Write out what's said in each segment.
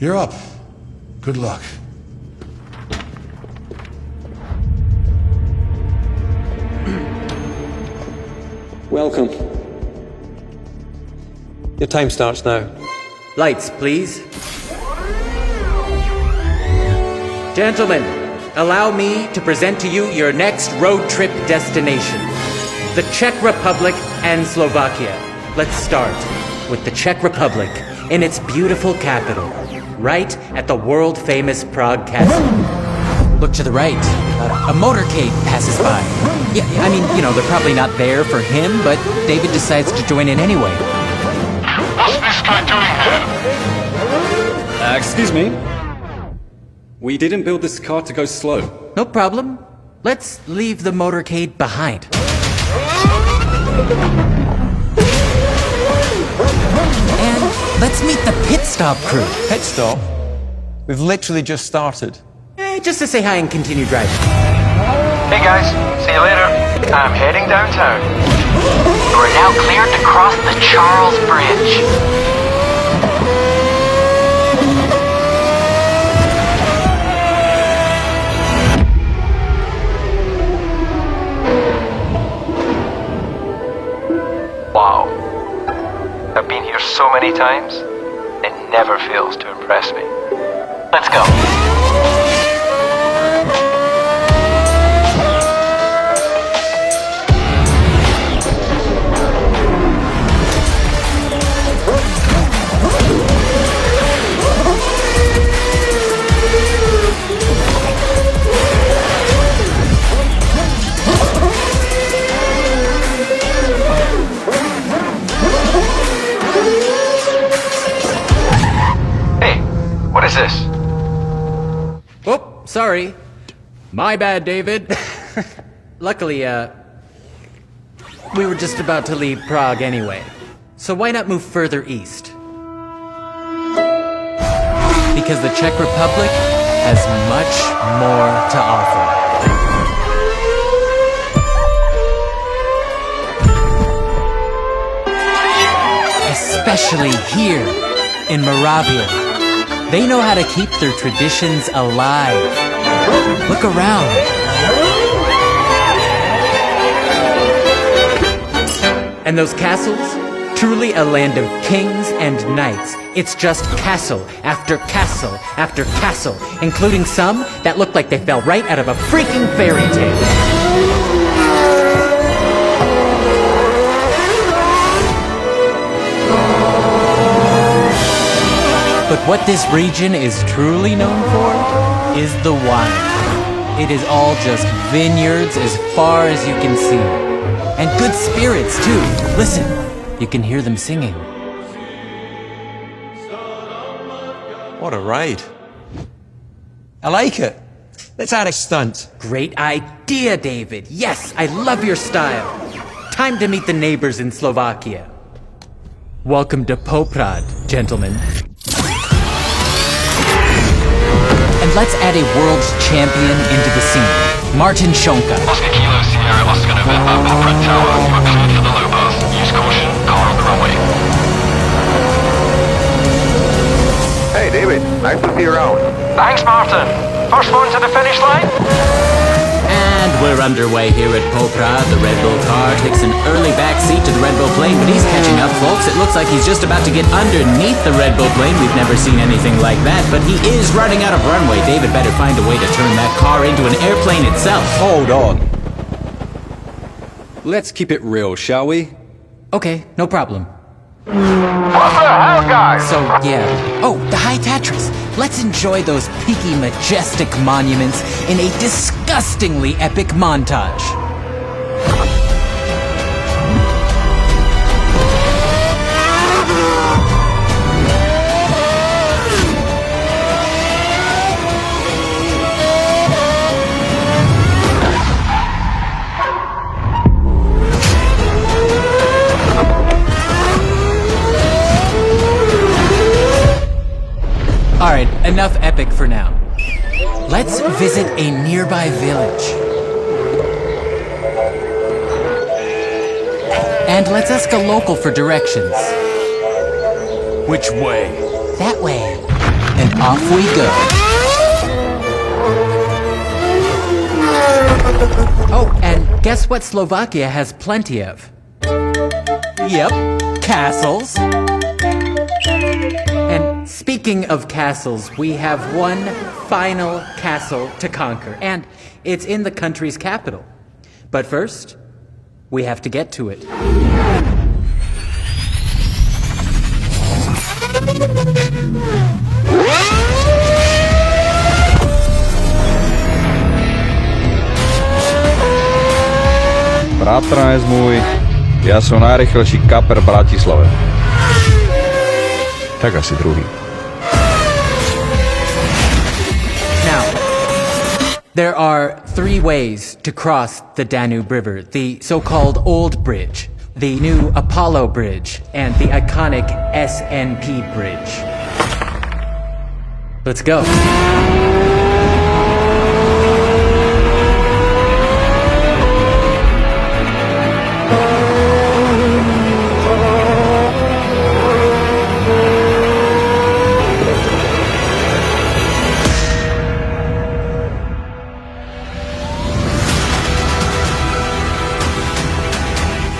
You're up. Good luck. Welcome. Your time starts now. Lights, please. Gentlemen, allow me to present to you your next road trip destination. The Czech Republic and Slovakia. Let's start with the Czech Republic in its beautiful capital, right at the world-famous Prague Castle. Look to the right. A motorcade passes by. Yeah, I mean, they're probably not there for him, but David decides to join in anyway. What's this guy doing here? Excuse me? We didn't build this car to go slow. No problem. Let's leave the motorcade behind. And let's meet the pit stop crew. Pit stop? We've literally just started. Just to say hi and continue driving. Hey guys, see you later. I'm heading downtown. We're now cleared to cross the Charles Bridge. Wow. I've been here so many times, it never fails to impress me. Let's go. What is this? Oh, sorry. My bad, David. Luckily, we were just about to leave Prague anyway. So why not move further east? Because the Czech Republic has much more to offer. Especially here in Moravia. They know how to keep their traditions alive. Look around. And those castles? Truly a land of kings and knights. It's just castle after castle after castle, including some that look like they fell right out of a freaking fairy tale. But what this region is truly known for is the wine. It is all just vineyards as far as you can see. And good spirits, too. Listen, you can hear them singing. What a ride. I like it. Let's add a stunt. Great idea, David. Yes, I love your style. Time to meet the neighbors in Slovakia. Welcome to Poprad, gentlemen. And let's add a world champion into the scene. Martin Schonka. Oscar Kilo Sierra Oscar November, Poprad Tower. You are cleared for the low pass. Use caution, car on the runway. Hey David, nice to see you around. Thanks, Martin. First one to the finish line? And we're underway here at Poprad. The Red Bull car takes an early backseat to the Red Bull plane, but he's catching up, folks. It looks like he's just about to get underneath the Red Bull plane. We've never seen anything like that, but he is running out of runway. David better find a way to turn that car into an airplane itself. Hold on. Let's keep it real, shall we? Okay, no problem. What the hell, guys? So, yeah. Oh, the High Tatras. Let's enjoy those peaky, majestic monuments in a disgustingly epic montage. Alright, enough epic for now. Let's visit a nearby village. And let's ask a local for directions. Which way? That way. And off we go. Oh, and guess what Slovakia has plenty of? Yep, castles. And speaking of castles, we have one final castle to conquer, and it's in the country's capital. But first, we have to get to it. Bratranec môj, ja som najrychlejší kaper v Bratislave. Tak asi druhý. Now, there are 3 ways to cross the Danube River. The so-called Old Bridge, the new Apollo Bridge, and the iconic SNP Bridge. Let's go.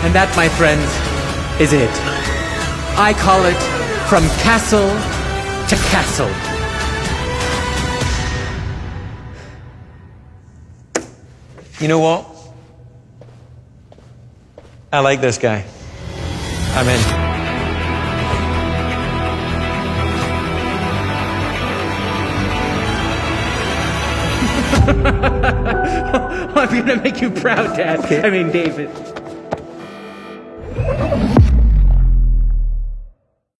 And that, my friends, is it. I call it from castle to castle. You know what? I like this guy. I'm in. I'm gonna make you proud, Dad. I mean, David.